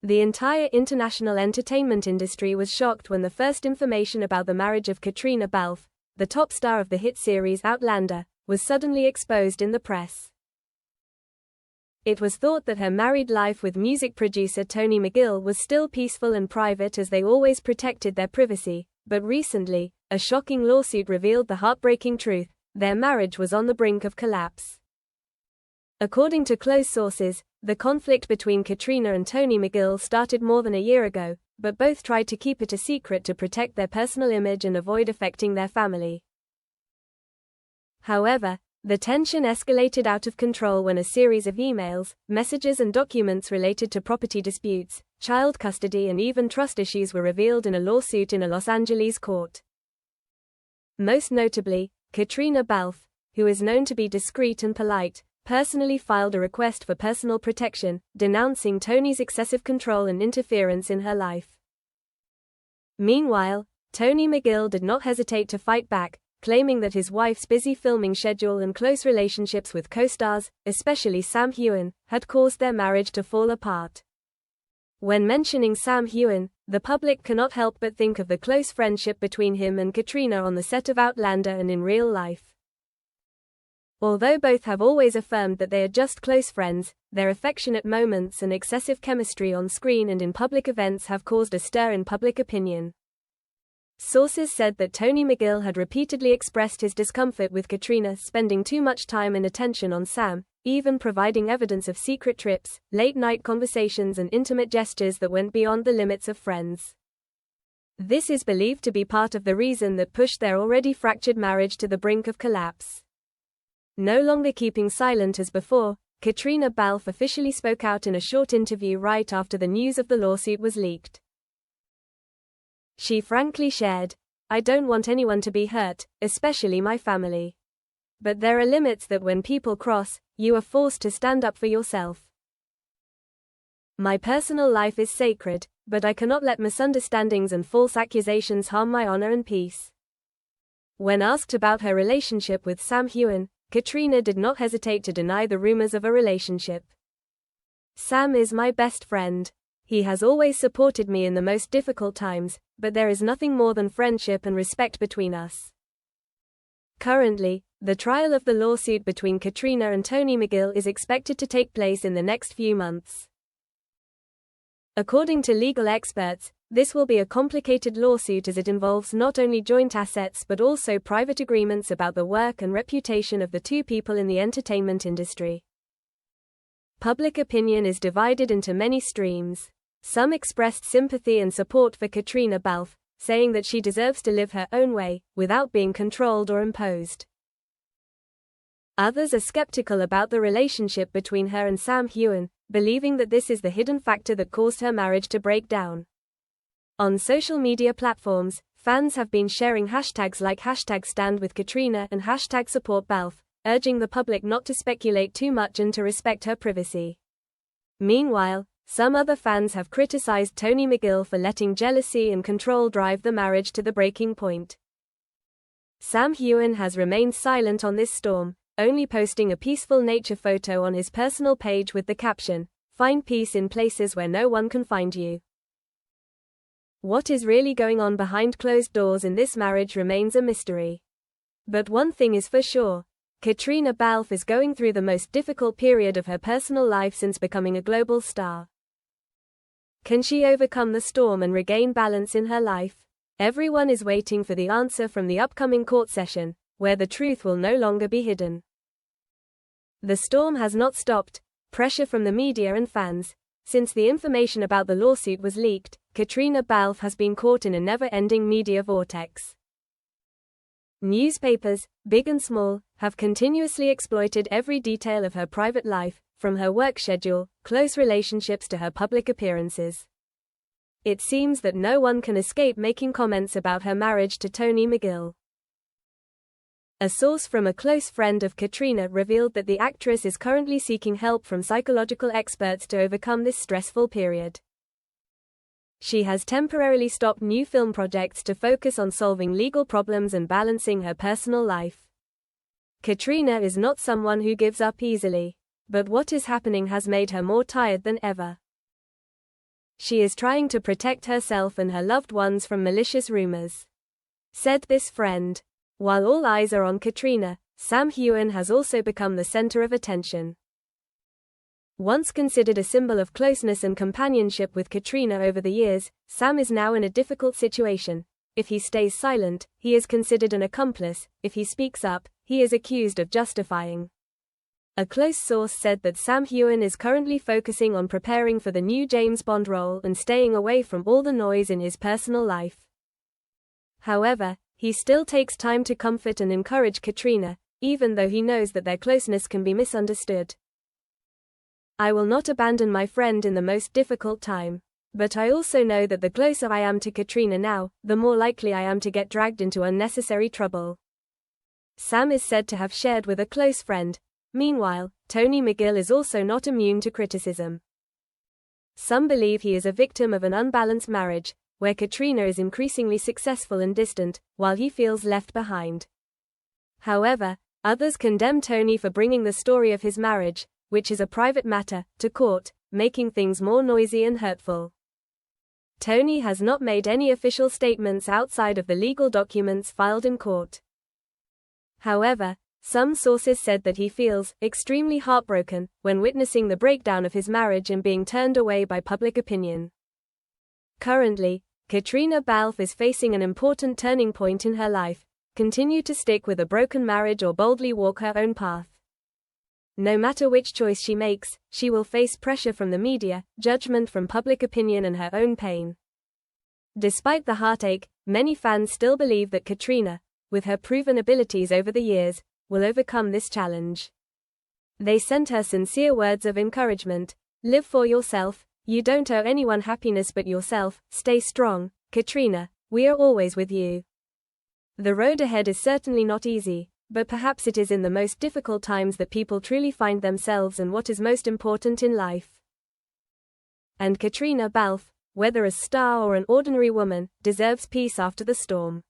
The entire international entertainment industry was shocked when the first information about the marriage of Caitriona Balfe, the top star of the hit series Outlander, was suddenly exposed in the press. It was thought that her married life with music producer Tony McGill was still peaceful and private, as they always protected their privacy, but recently, a shocking lawsuit revealed the heartbreaking truth: their marriage was on the brink of collapse. According to close sources, the conflict between Caitriona and Tony McGill started more than a year ago, but both tried to keep it a secret to protect their personal image and avoid affecting their family. However, the tension escalated out of control when a series of emails, messages and documents related to property disputes, child custody and even trust issues were revealed in a lawsuit in a Los Angeles court. Most notably, Caitriona Balfe, who is known to be discreet and polite, personally filed a request for personal protection, denouncing Tony's excessive control and interference in her life. Meanwhile, Tony McGill did not hesitate to fight back, claiming that his wife's busy filming schedule and close relationships with co-stars, especially Sam Heughan, had caused their marriage to fall apart. When mentioning Sam Heughan, the public cannot help but think of the close friendship between him and Caitriona on the set of Outlander and in real life. Although both have always affirmed that they are just close friends, their affectionate moments and excessive chemistry on screen and in public events have caused a stir in public opinion. Sources said that Tony McGill had repeatedly expressed his discomfort with Caitriona spending too much time and attention on Sam, even providing evidence of secret trips, late-night conversations and intimate gestures that went beyond the limits of friends. This is believed to be part of the reason that pushed their already fractured marriage to the brink of collapse. No longer keeping silent as before, Caitriona Balfe officially spoke out in a short interview right after the news of the lawsuit was leaked. She frankly shared, "I don't want anyone to be hurt, especially my family. But there are limits that when people cross, you are forced to stand up for yourself. My personal life is sacred, but I cannot let misunderstandings and false accusations harm my honor and peace." When asked about her relationship with Sam Heughan, Caitriona did not hesitate to deny the rumors of a relationship. "Sam is my best friend. He has always supported me in the most difficult times, but there is nothing more than friendship and respect between us." Currently, the trial of the lawsuit between Caitriona and Tony McGill is expected to take place in the next few months. According to legal experts, this will be a complicated lawsuit as it involves not only joint assets but also private agreements about the work and reputation of the two people in the entertainment industry. Public opinion is divided into many streams. Some expressed sympathy and support for Caitriona Balfe, saying that she deserves to live her own way, without being controlled or imposed. Others are skeptical about the relationship between her and Sam Heughan, believing that this is the hidden factor that caused her marriage to break down. On social media platforms, fans have been sharing hashtags like #StandWithCaitriona and #SupportBalfe, urging the public not to speculate too much and to respect her privacy. Meanwhile, some other fans have criticized Tony McGill for letting jealousy and control drive the marriage to the breaking point. Sam Heughan has remained silent on this storm, only posting a peaceful nature photo on his personal page with the caption, "Find peace in places where no one can find you." What is really going on behind closed doors in this marriage remains a mystery. But one thing is for sure: Caitriona Balfe is going through the most difficult period of her personal life since becoming a global star. Can she overcome the storm and regain balance in her life? Everyone is waiting for the answer from the upcoming court session, where the truth will no longer be hidden. The storm has not stopped. Pressure from the media and fans. Since the information about the lawsuit was leaked, Caitriona Balfe has been caught in a never-ending media vortex. Newspapers, big and small, have continuously exploited every detail of her private life, from her work schedule, close relationships to her public appearances. It seems that no one can escape making comments about her marriage to Tony McGill. A source from a close friend of Caitriona revealed that the actress is currently seeking help from psychological experts to overcome this stressful period. She has temporarily stopped new film projects to focus on solving legal problems and balancing her personal life. Caitriona is not someone who gives up easily, but what is happening has made her more tired than ever. She is trying to protect herself and her loved ones from malicious rumors," said this friend. While all eyes are on Caitriona, Sam Heughan has also become the center of attention. Once considered a symbol of closeness and companionship with Caitriona over the years, Sam is now in a difficult situation. If he stays silent, he is considered an accomplice. If he speaks up, he is accused of justifying. A close source said that Sam Heughan is currently focusing on preparing for the new James Bond role and staying away from all the noise in his personal life. However, he still takes time to comfort and encourage Caitriona, even though he knows that their closeness can be misunderstood. "I will not abandon my friend in the most difficult time. But I also know that the closer I am to Caitriona now, the more likely I am to get dragged into unnecessary trouble," Sam is said to have shared with a close friend. Meanwhile, Tony McGill is also not immune to criticism. Some believe he is a victim of an unbalanced marriage, where Caitriona is increasingly successful and distant, while he feels left behind. However, others condemn Tony for bringing the story of his marriage, which is a private matter, to court, making things more noisy and hurtful. Tony has not made any official statements outside of the legal documents filed in court. However, some sources said that he feels extremely heartbroken when witnessing the breakdown of his marriage and being turned away by public opinion. Currently, Caitriona Balfe is facing an important turning point in her life: continue to stick with a broken marriage or boldly walk her own path. No matter which choice she makes, she will face pressure from the media, judgment from public opinion, and her own pain. Despite the heartache, many fans still believe that Caitriona, with her proven abilities over the years, will overcome this challenge. They sent her sincere words of encouragement: "Live for yourself, you don't owe anyone happiness but yourself, stay strong, Caitriona, we are always with you." The road ahead is certainly not easy, but perhaps it is in the most difficult times that people truly find themselves and what is most important in life. And Caitriona Balfe, whether a star or an ordinary woman, deserves peace after the storm.